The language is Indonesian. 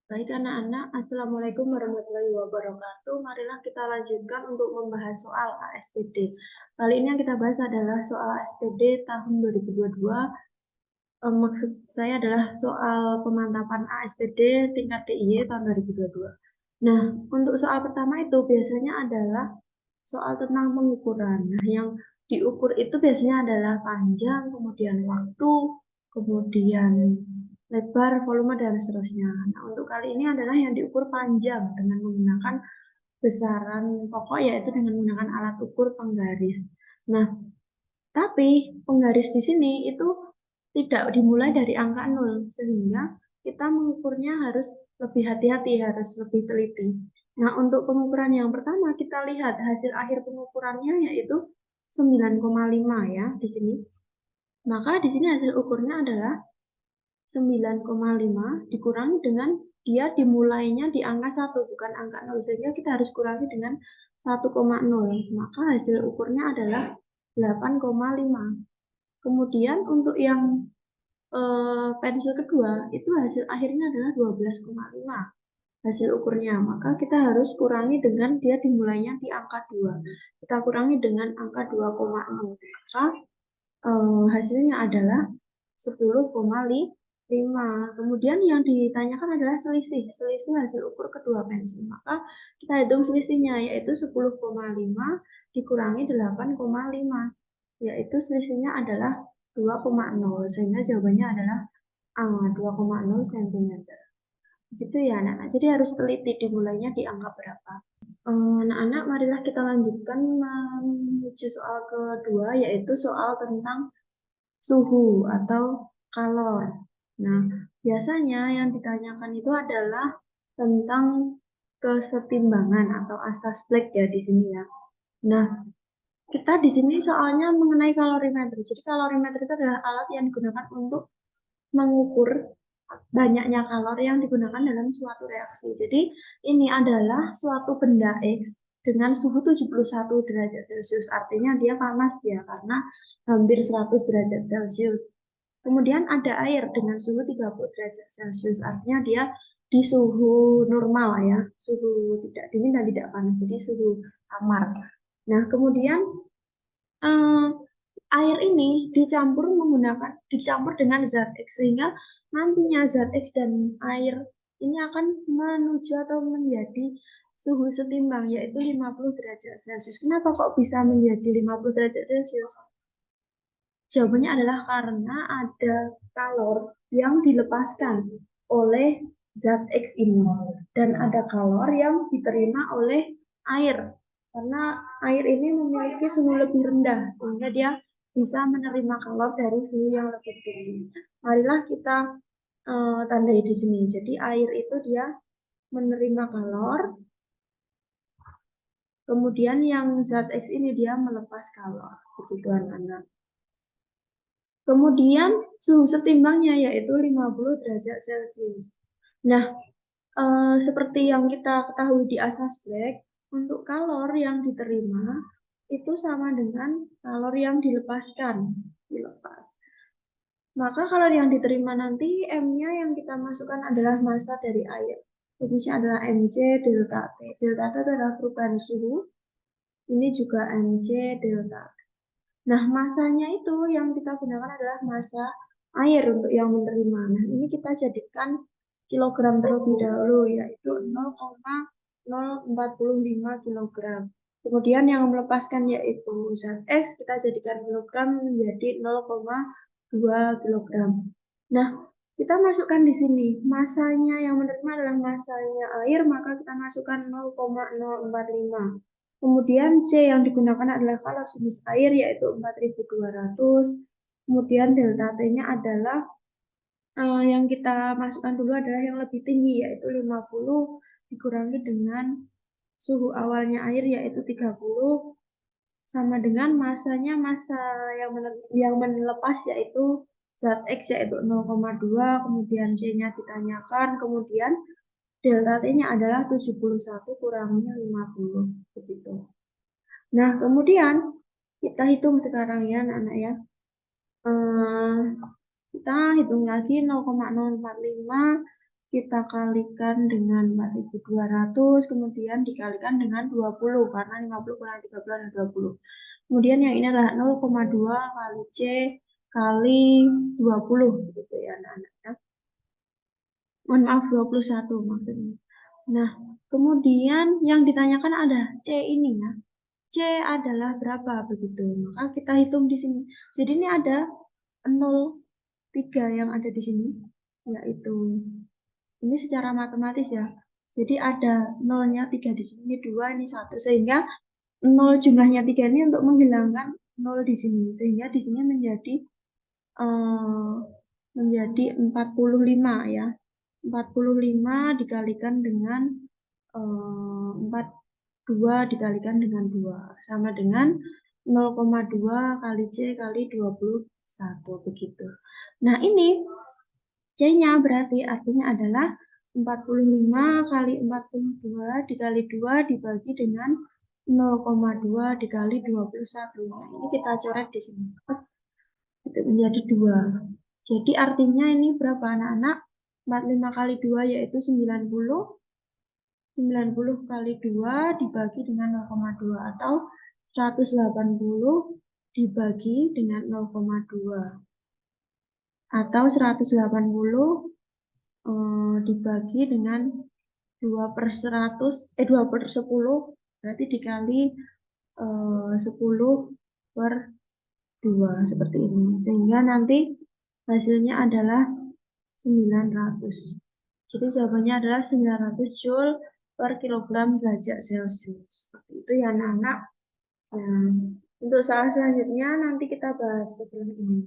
Baik anak-anak, Assalamualaikum warahmatullahi wabarakatuh. Marilah kita lanjutkan untuk membahas soal ASPD. Kali ini yang kita bahas adalah soal ASPD tahun 2022. Maksud saya adalah soal pemantapan ASPD tingkat DIY tahun 2022. Nah, untuk soal pertama itu biasanya adalah soal tentang pengukuran. Nah, yang diukur itu biasanya adalah panjang, kemudian waktu, kemudian lebar, volume, dan seterusnya. Nah, untuk kali ini adalah yang diukur panjang dengan menggunakan besaran pokok, yaitu dengan menggunakan alat ukur penggaris. Nah, tapi penggaris di sini itu tidak dimulai dari angka 0, sehingga kita mengukurnya harus lebih hati-hati, harus lebih teliti. Nah, untuk pengukuran yang pertama, kita lihat hasil akhir pengukurannya yaitu 9,5 ya di sini. Maka di sini hasil ukurnya adalah 9,5 dikurangi dengan dia dimulainya di angka 1, bukan angka 0. Sehingga kita harus kurangi dengan 1,0. Maka hasil ukurnya adalah 8,5. Kemudian untuk yang pensil kedua, itu hasil akhirnya adalah 12,5 hasil ukurnya. Maka kita harus kurangi dengan dia dimulainya di angka 2. Kita kurangi dengan angka 2,0. Maka hasilnya adalah 10,5. Kemudian yang ditanyakan adalah selisih hasil ukur kedua pensil. Maka kita hitung selisihnya, yaitu 10,5 dikurangi 8,5, yaitu selisihnya adalah 2,0. Sehingga jawabannya adalah 2,0 cm. Begitu ya anak-anak. Jadi harus teliti dimulainya di angka berapa. Anak-anak, marilah kita lanjutkan menuju soal kedua, yaitu soal tentang suhu atau kalor. Nah, biasanya yang ditanyakan itu adalah tentang kesetimbangan atau asas Black ya di sini ya. Nah, kita di sini soalnya mengenai kalorimeter. Jadi kalorimeter itu adalah alat yang digunakan untuk mengukur banyaknya kalori yang digunakan dalam suatu reaksi. Jadi ini adalah suatu benda X dengan suhu 71 derajat Celcius. Artinya dia panas ya, karena hampir 100 derajat Celcius. Kemudian ada air dengan suhu 30 derajat Celcius. Artinya dia di suhu normal ya, suhu tidak dingin dan tidak panas. Jadi suhu kamar. Nah, kemudian eh, air ini dicampur dengan zat X, sehingga nantinya zat X dan air ini akan menuju atau menjadi suhu setimbang, yaitu 50 derajat Celcius. Kenapa kok bisa menjadi 50 derajat Celcius? Jawabannya adalah karena ada kalor yang dilepaskan oleh zat X ini, dan ada kalor yang diterima oleh air. Karena air ini memiliki suhu lebih rendah, sehingga dia bisa menerima kalor dari suhu yang lebih tinggi. Marilah kita tandai di sini. Jadi air itu dia menerima kalor, kemudian yang zat X ini dia melepas kalor. Begitu anak-anak. Kemudian suhu setimbangnya yaitu 50 derajat Celcius. Nah, seperti yang kita ketahui di asas Black, untuk kalor yang diterima itu sama dengan kalor yang dilepaskan. Maka kalor yang diterima nanti M-nya yang kita masukkan adalah massa dari air. Rumusnya adalah Mc delta T. Delta T itu adalah perubahan suhu. Ini juga Mc delta T. Nah, masanya itu yang kita gunakan adalah massa air untuk yang menerima. Nah, ini kita jadikan kilogram terlebih dahulu, yaitu 0,045 kilogram. Kemudian yang melepaskan yaitu zat X, kita jadikan kilogram menjadi 0,2 kilogram. Nah, kita masukkan di sini. Masanya yang menerima adalah masanya air, maka kita masukkan 0,045. Kemudian C yang digunakan adalah kalor jenis air, yaitu 4200. Kemudian delta T-nya adalah yang kita masukkan dulu adalah yang lebih tinggi, yaitu 50 dikurangi dengan suhu awalnya air, yaitu 30, sama dengan masanya massa yang melepas yaitu zat X, yaitu 0,2, kemudian C-nya ditanyakan, kemudian delta T-nya adalah 71 kurangi 50, begitu. Nah, kemudian kita hitung sekarang ya anak-anak ya. Kita hitung lagi 0,045 kita kalikan dengan 4.200, kemudian dikalikan dengan 20, karena 50 kurang 30 adalah 20. Kemudian yang ini adalah 0,2 kali C kali 20, gitu ya anak-anak. Mohon maaf, 21 maksudnya. Nah, kemudian yang ditanyakan ada C ini ya. C adalah berapa begitu. Maka kita hitung di sini. Jadi ini ada 0,3 yang ada di sini, yaitu ini secara matematis ya. Jadi ada nolnya 3 di sini, ini 2, ini 1. Sehingga 0 jumlahnya 3 ini untuk menghilangkan 0 di sini. Sehingga di sini menjadi 45 ya. 45 dikalikan dengan 2 dikalikan dengan 2. Sama dengan 0,2 kali C kali 21 begitu. Nah ini C-nya berarti artinya adalah 45 kali 42 dikali 2 dibagi dengan 0,2 dikali 21. Nah, ini kita coret di sini. Itu menjadi 2. Jadi artinya ini berapa anak-anak? 45 kali 2 yaitu 90. 90 kali 2 dibagi dengan 0,2 atau 180 dibagi dengan 0,2. Atau 180 dibagi dengan 2/10 berarti dikali 10 per 2 seperti ini. Sehingga nanti hasilnya adalah 900. Jadi jawabannya adalah 900 Joule per kilogram derajat Celcius. Seperti itu ya anak-anak. Nah, untuk soal selanjutnya nanti kita bahas sebelum ini.